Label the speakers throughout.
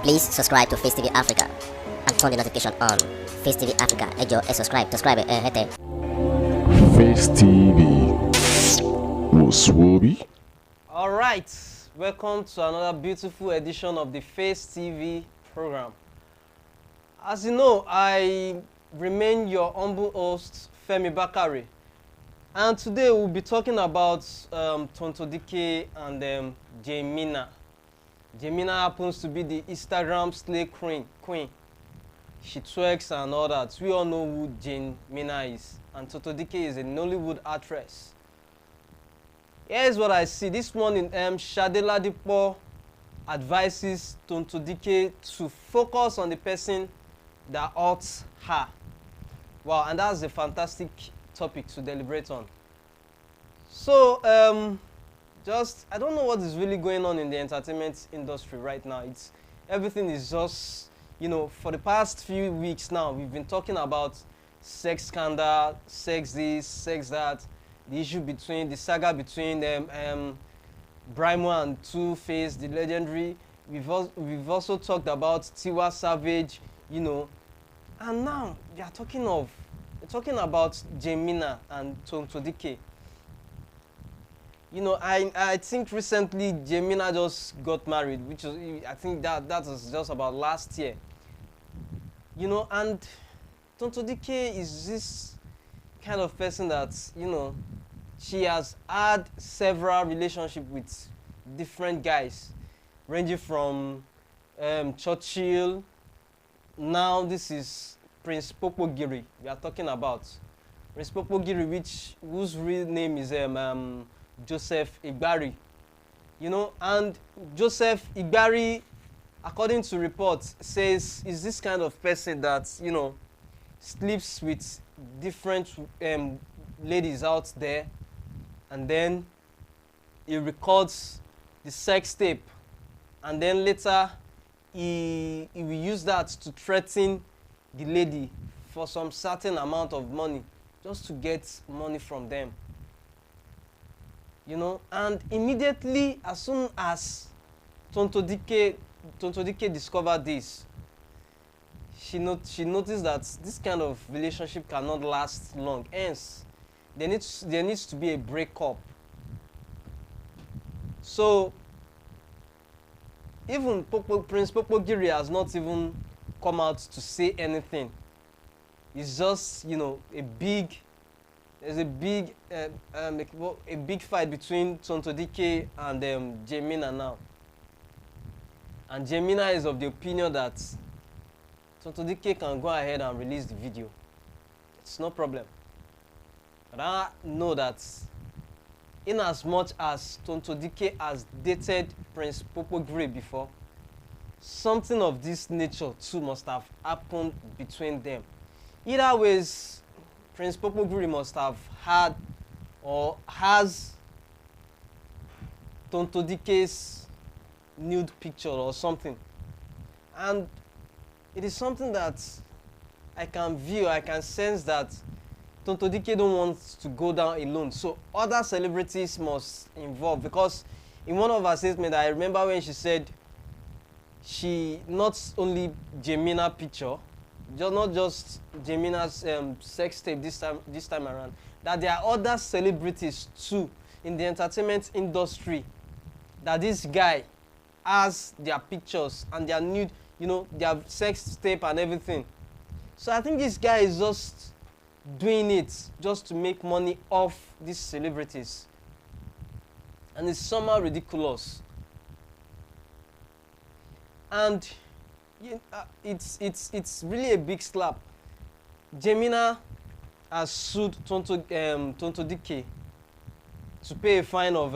Speaker 1: Please subscribe to Face TV Africa and turn the notification on. Face TV Africa, ẹ jọ̀ọ́ ẹ subscribe, hete.
Speaker 2: Face TV was Swoby.
Speaker 3: All right, welcome to another beautiful edition of the Face TV program. As you know, I remain your humble host, Femi Bakare, and today we'll be talking about Tonto Dikeh and Janemena. Janemena happens to be the Instagram slay queen. She twerks and all that. We all know who Janemena is, and Tonto Dikeh is a Nollywood actress. Here's what I see. This morning, Sade Ladipo advises Tonto Dikeh to focus on the person that hurts her. Wow, and that's a fantastic topic to deliberate on. So, I don't know what is really going on in the entertainment industry right now. Everything is just, for the past few weeks now, we've been talking about sex scandal, sex this, sex that, the issue between, the saga between Brimo and Two-Face, the legendary. We've also talked about Tiwa Savage, and now we're talking about Janemena and Tonto Dikeh. I think recently Janemena just got married, which was, I think that was just about last year. And Tonto Dikeh is this kind of person that, she has had several relationships with different guys, ranging from Churchill. Now this is Prince Popogiri we are talking about. Prince Popogiri, whose real name is Joseph Igbari. And Joseph Igbari, according to reports, says is this kind of person that, sleeps with different ladies out there, and then he records the sex tape, and then later he will use that to threaten the lady for some certain amount of money, just to get money from them. And immediately, as soon as Tonto Dikeh discovered this, she noticed that this kind of relationship cannot last long. Hence, there needs to be a breakup. So, even Prince Popogiri has not even come out to say anything. It's just, there's a big fight between Tonto Dikeh and Janemena now. And Janemena is of the opinion that Tonto Dikeh can go ahead and release the video. It's no problem. But I know that in as much as Tonto Dikeh has dated Prince Popogiri before, something of this nature too must have happened between them. Either ways, Prince Popogiri must have had or has Tonto Dikeh's nude picture or something. And it is something that I can view, I can sense that Tonto Dikeh don't want to go down alone. So other celebrities must involve, because in one of her statements, I remember when she said she not only Janemena picture, not just Janemena's sex tape this time around, that there are other celebrities too in the entertainment industry that this guy has their pictures and their nude, their sex tape and everything. So I think this guy is just doing it just to make money off these celebrities, and it's somehow ridiculous. And it's really a big slap. Janemena has sued Tonto Dikeh to pay a fine of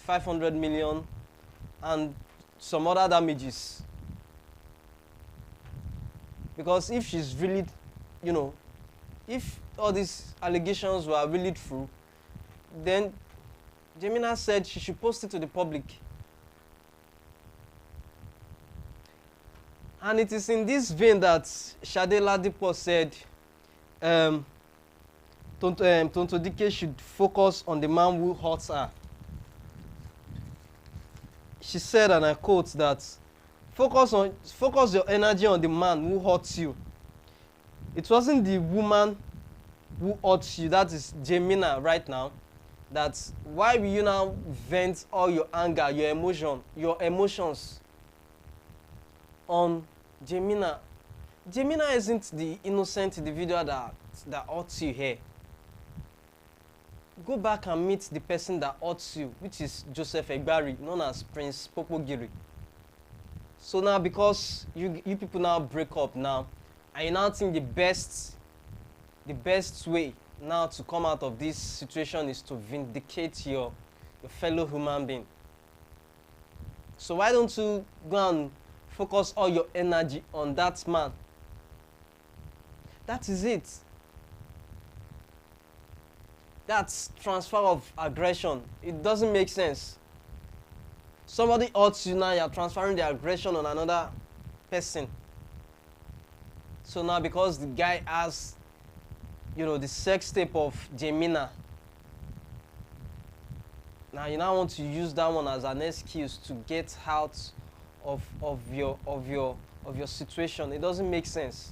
Speaker 3: 500 million and some other damages. Because if she's really, if all these allegations were really true, then Janemena said she should post it to the public. And it is in this vein that Sade Ladipo said Tonto Dikeh should focus on the man who hurts her. She said, and I quote, that focus your energy on the man who hurts you. It wasn't the woman who hurts you, that is Janemena right now. That's why will you now vent all your anger, your emotions on Janemena? Janemena isn't the innocent individual that hurts you here. Go back and meet the person that hurts you, which is Joseph Egbari, known as Prince Popogiri. So now, because you people now break up now, and you now think the best way now to come out of this situation is to vindicate your fellow human being. So why don't you go and focus all your energy on that man? That is it. That's transfer of aggression. It doesn't make sense. Somebody hurts you now, you're transferring the aggression on another person. So now, because the guy has, the sex tape of Janemena, now you now want to use that one as an excuse to get out of your situation. It doesn't make sense.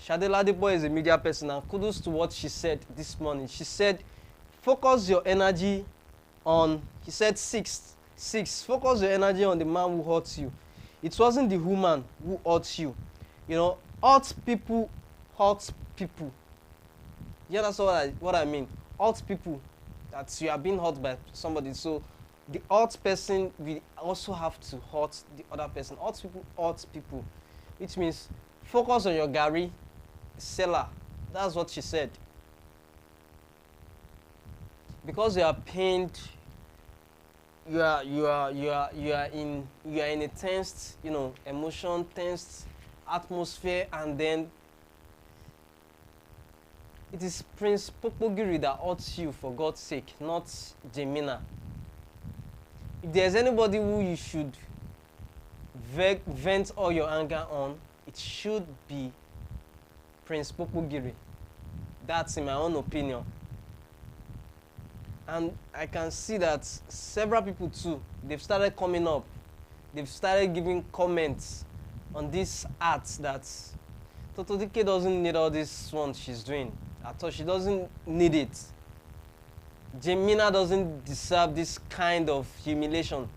Speaker 3: Shade Ladipo is a media person, and kudos to what she said this morning. She said, focus your energy on, he said six, focus your energy on the man who hurts you. It wasn't the woman who hurts you. Hurt people hurt people. Yeah, that's what I mean. Hurt people, that you are being hurt by somebody. So the hurt person will also have to hurt the other person. Hurt people, which means focus on your Gary seller. That's what she said. Because you are pained, you are in a tensed, emotion, tensed atmosphere, and then it is Prince Popogiri that hurts you, for God's sake, not Janemena. If there's anybody who you should vent all your anger on, it should be Prince Popogiri. That's in my own opinion. And I can see that several people too, they've started coming up. They've started giving comments on this art that Tonto Dikeh doesn't need all this one she's doing. I thought she doesn't need it. Janemena doesn't deserve this kind of humiliation.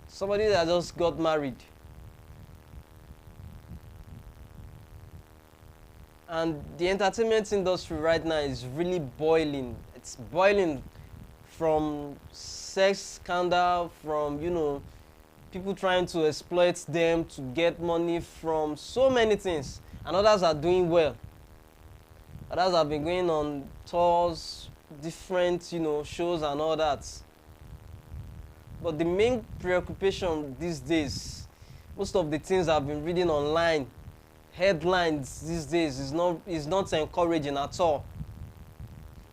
Speaker 3: Somebody that just got married. And the entertainment industry right now is really boiling. It's boiling from sex scandal, from, people trying to exploit them to get money from so many things. And others are doing well. Others have been going on tours, different, shows and all that. But the main preoccupation these days, most of the things I've been reading online, headlines these days, is not encouraging at all.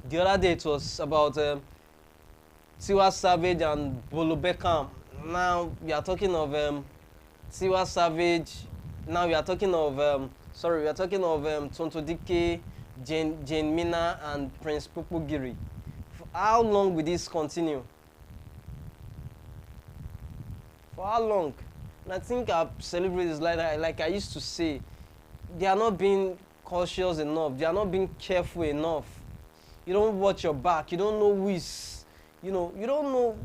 Speaker 3: The other day it was about Tiwa Savage and Bolo Beckham. Now we are talking of Tiwa Savage. Now we are talking of Tonto Dikeh, Janemena, and Prince Popogiri. For how long will this continue? For how long? And I think our celebrities, like I used to say, they are not being cautious enough. They are not being careful enough. You don't watch your back. You don't know who is, you don't know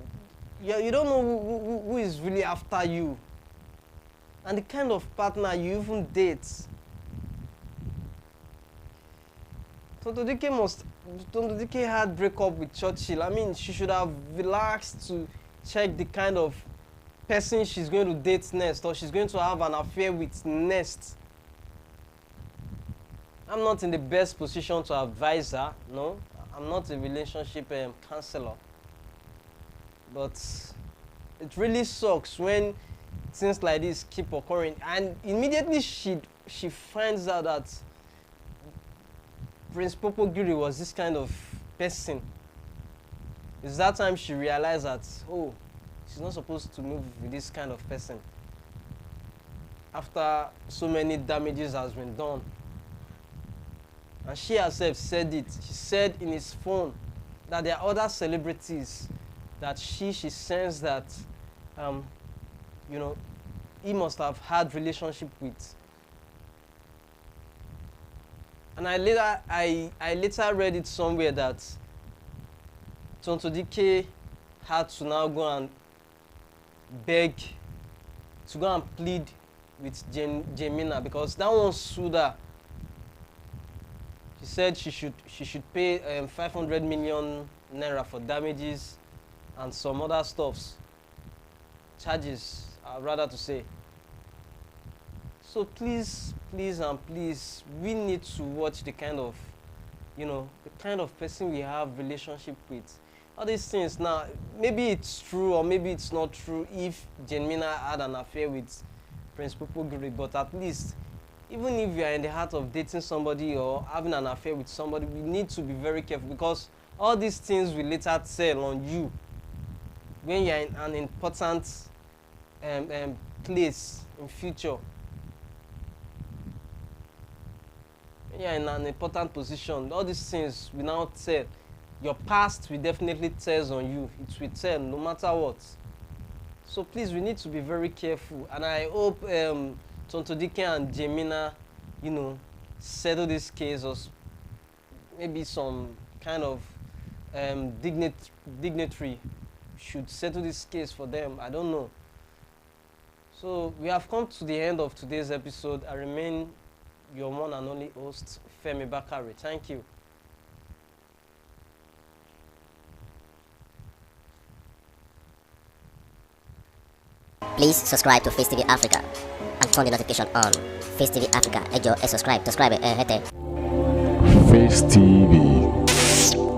Speaker 3: who is really after you. And the kind of partner you even date. Tonto Dikeh had breakup with Churchill. I mean, she should have relaxed to check the kind of person she's going to date next, or she's going to have an affair with next. I'm not in the best position to advise her, no. I'm not a relationship counselor. But it really sucks when things like this keep occurring. And immediately she finds out that Prince Popogiri was this kind of person. It's that time she realized that, oh, she's not supposed to move with this kind of person. After so many damages has been done. And she herself said it. She said in his phone that there are other celebrities that she sensed that you know, he must have had relationship with. And I later read it somewhere that Tonto Dikeh had to now go and beg, to go and plead with Janemena, because that one sued her. She said she should pay 500 million naira for damages and some other stuffs, charges, rather to say. So please, please and please, we need to watch the kind of, the kind of person we have relationship with. All these things now, maybe it's true or maybe it's not true if Janemena had an affair with Prince Popogiri, but at least, even if you are in the heart of dating somebody or having an affair with somebody, we need to be very careful, because all these things will later tell on you when you are in an important place in future. When you are in an important position, all these things will now tell. Your past will definitely tell on you. It will tell no matter what. So please, we need to be very careful. And I hope Tonto Dikeh and Janemena, settle this case, or maybe some kind of dignitary should settle this case for them. I don't know. So we have come to the end of today's episode. I remain your one and only host, Femi Bakare. Thank you.
Speaker 1: Please subscribe to Face TV Africa and turn the notification on. Face TV Africa, ẹ jọ̀ọ́ ẹ subscribe, hete.
Speaker 2: Face TV